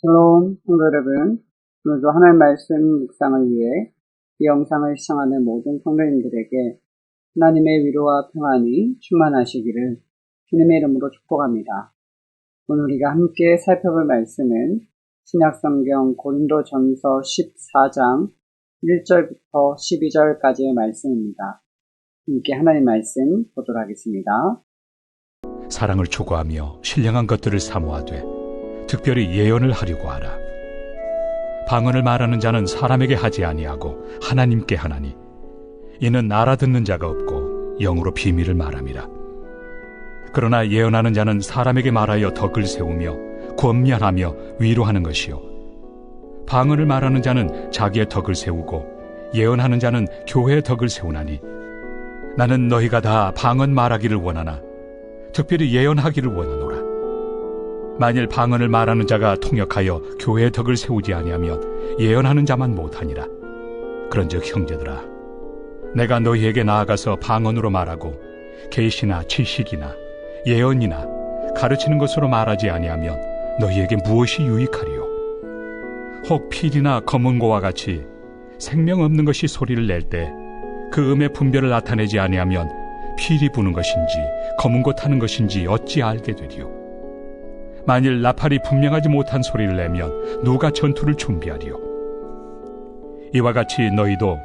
샬롬, 성도 여러분. 오늘도 하나님 말씀 묵상을 위해 이 영상을 시청하는 모든 성도님들에게 하나님의 위로와 평안이 충만하시기를 주님의 이름으로 축복합니다. 오늘 우리가 함께 살펴볼 말씀은 신약성경 고린도전서 14장 1절부터 12절까지의 말씀입니다. 함께 하나님 말씀 보도록 하겠습니다. 사랑을 추구하며 신령한 것들을 사모하되 특별히 예언을 하려고 하라. 방언을 말하는 자는 사람에게 하지 아니하고 하나님께 하나니 이는 알아듣는 자가 없고 영으로 비밀을 말함이라. 그러나 예언하는 자는 사람에게 말하여 덕을 세우며 권면하며 위로하는 것이요 방언을 말하는 자는 자기의 덕을 세우고 예언하는 자는 교회의 덕을 세우나니 나는 너희가 다 방언 말하기를 원하나 특별히 예언하기를 원하노라. 만일 방언을 말하는 자가 통역하여 교회의 덕을 세우지 아니하면 예언하는 자만 못하니라. 그런즉 형제들아, 내가 너희에게 나아가서 방언으로 말하고 계시나 지식이나 예언이나 가르치는 것으로 말하지 아니하면 너희에게 무엇이 유익하리요? 혹 필이나 검은고와 같이 생명 없는 것이 소리를 낼 때 그 음의 분별을 나타내지 아니하면 필이 부는 것인지 검은고 타는 것인지 어찌 알게 되리요? 만일 나팔이 분명하지 못한 소리를 내면 누가 전투를 준비하리요? 이와 같이 너희도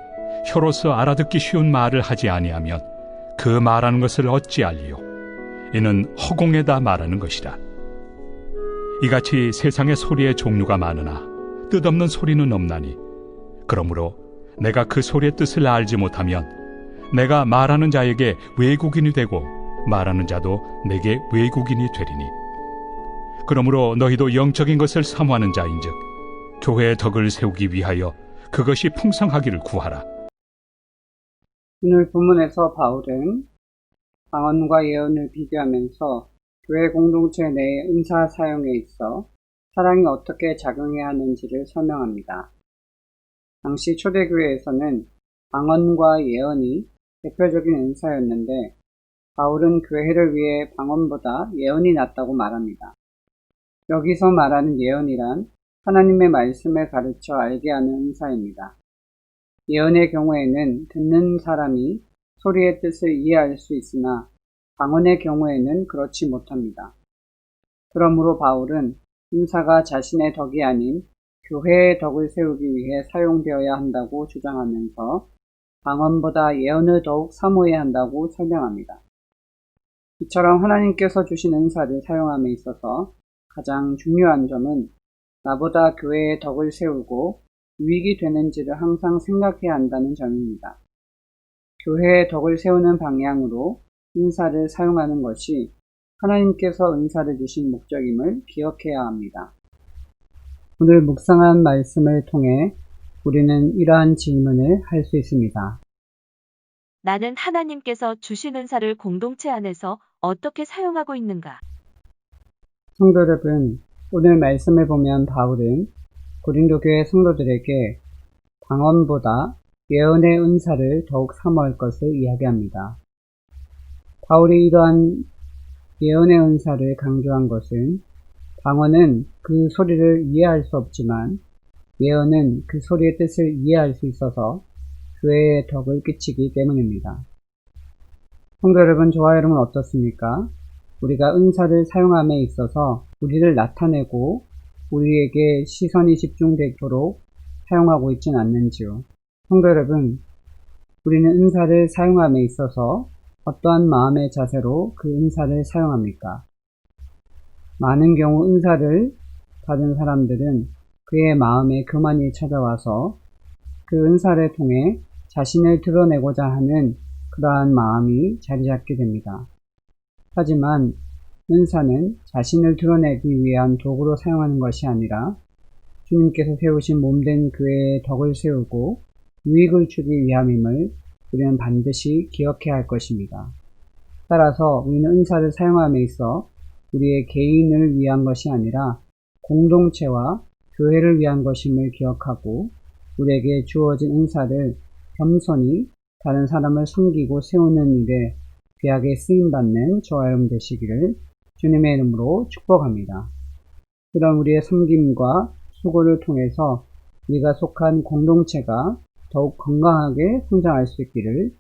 혀로서 알아듣기 쉬운 말을 하지 아니하면 그 말하는 것을 어찌 알리요? 이는 허공에다 말하는 것이라. 이같이 세상의 소리의 종류가 많으나 뜻없는 소리는 없나니 그러므로 내가 그 소리의 뜻을 알지 못하면 내가 말하는 자에게 외국인이 되고 말하는 자도 내게 외국인이 되리니 그러므로 너희도 영적인 것을 사모하는 자인즉 교회의 덕을 세우기 위하여 그것이 풍성하기를 구하라. 오늘 본문에서 바울은 방언과 예언을 비교하면서 교회 공동체 내의 은사 사용에 있어 사랑이 어떻게 작용해야 하는지를 설명합니다. 당시 초대교회에서는 방언과 예언이 대표적인 은사였는데 바울은 교회를 위해 방언보다 예언이 낫다고 말합니다. 여기서 말하는 예언이란 하나님의 말씀을 가르쳐 알게 하는 은사입니다. 예언의 경우에는 듣는 사람이 소리의 뜻을 이해할 수 있으나 방언의 경우에는 그렇지 못합니다. 그러므로 바울은 은사가 자신의 덕이 아닌 교회의 덕을 세우기 위해 사용되어야 한다고 주장하면서 방언보다 예언을 더욱 사모해야 한다고 설명합니다. 이처럼 하나님께서 주신 은사를 사용함에 있어서 가장 중요한 점은 나보다 교회의 덕을 세우고 유익이 되는지를 항상 생각해야 한다는 점입니다. 교회의 덕을 세우는 방향으로 은사를 사용하는 것이 하나님께서 은사를 주신 목적임을 기억해야 합니다. 오늘 묵상한 말씀을 통해 우리는 이러한 질문을 할 수 있습니다. 나는 하나님께서 주신 은사를 공동체 안에서 어떻게 사용하고 있는가? 성도 여러분, 오늘 말씀을 보면 바울은 고린도 교회 성도들에게 방언보다 예언의 은사를 더욱 사모할 것을 이야기합니다. 바울이 이러한 예언의 은사를 강조한 것은 방언은 그 소리를 이해할 수 없지만 예언은 그 소리의 뜻을 이해할 수 있어서 교회에 덕을 끼치기 때문입니다. 성도 여러분, 저와 여러분 어떻습니까? 우리가 은사를 사용함에 있어서 우리를 나타내고 우리에게 시선이 집중되도록 사용하고 있지는 않는지요? 성도 여러분, 우리는 은사를 사용함에 있어서 어떠한 마음의 자세로 그 은사를 사용합니까? 많은 경우 은사를 받은 사람들은 그의 마음에 교만이 찾아와서 그 은사를 통해 자신을 드러내고자 하는 그러한 마음이 자리 잡게 됩니다. 하지만 은사는 자신을 드러내기 위한 도구로 사용하는 것이 아니라 주님께서 세우신 몸된 교회의 덕을 세우고 유익을 주기 위함임을 우리는 반드시 기억해야 할 것입니다. 따라서 우리는 은사를 사용함에 있어 우리의 개인을 위한 것이 아니라 공동체와 교회를 위한 것임을 기억하고 우리에게 주어진 은사를 겸손히 다른 사람을 섬기고 세우는 일에 귀하게 쓰임받는 저와 여러분 되시기를 주님의 이름으로 축복합니다. 이런 우리의 섬김과 수고를 통해서 우리가 속한 공동체가 더욱 건강하게 성장할 수 있기를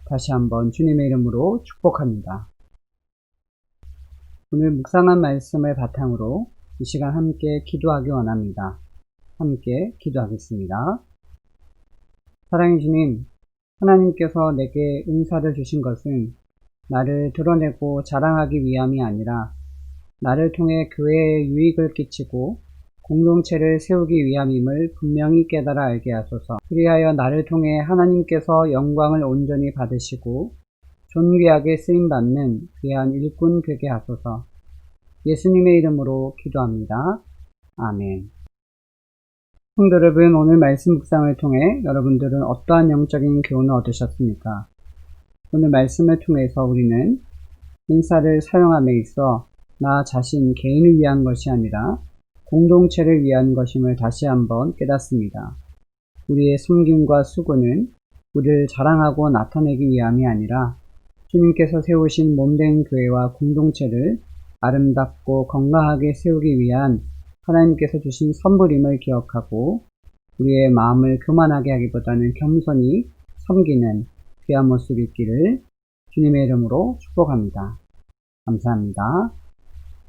다시 한번 주님의 이름으로 축복합니다. 오늘 묵상한 말씀을 바탕으로 이 시간 함께 기도하기 원합니다. 함께 기도하겠습니다. 사랑의 주님, 하나님께서 내게 은사를 주신 것은 나를 드러내고 자랑하기 위함이 아니라 나를 통해 교회에 유익을 끼치고 공동체를 세우기 위함임을 분명히 깨달아 알게 하소서. 그리하여 나를 통해 하나님께서 영광을 온전히 받으시고 존귀하게 쓰임받는 귀한 일꾼 되게 하소서. 예수님의 이름으로 기도합니다. 아멘. 성도 여러분, 오늘 말씀 묵상을 통해 여러분들은 어떠한 영적인 교훈을 얻으셨습니까? 오늘 말씀을 통해서 우리는 은사를 사용함에 있어 나 자신 개인을 위한 것이 아니라 공동체를 위한 것임을 다시 한번 깨닫습니다. 우리의 섬김과 수고는 우리를 자랑하고 나타내기 위함이 아니라 주님께서 세우신 몸된 교회와 공동체를 아름답고 건강하게 세우기 위한 하나님께서 주신 선물임을 기억하고 우리의 마음을 교만하게 하기보다는 겸손히 섬기는 귀한 모습이 있기를 주님의 이름으로 축복합니다. 감사합니다.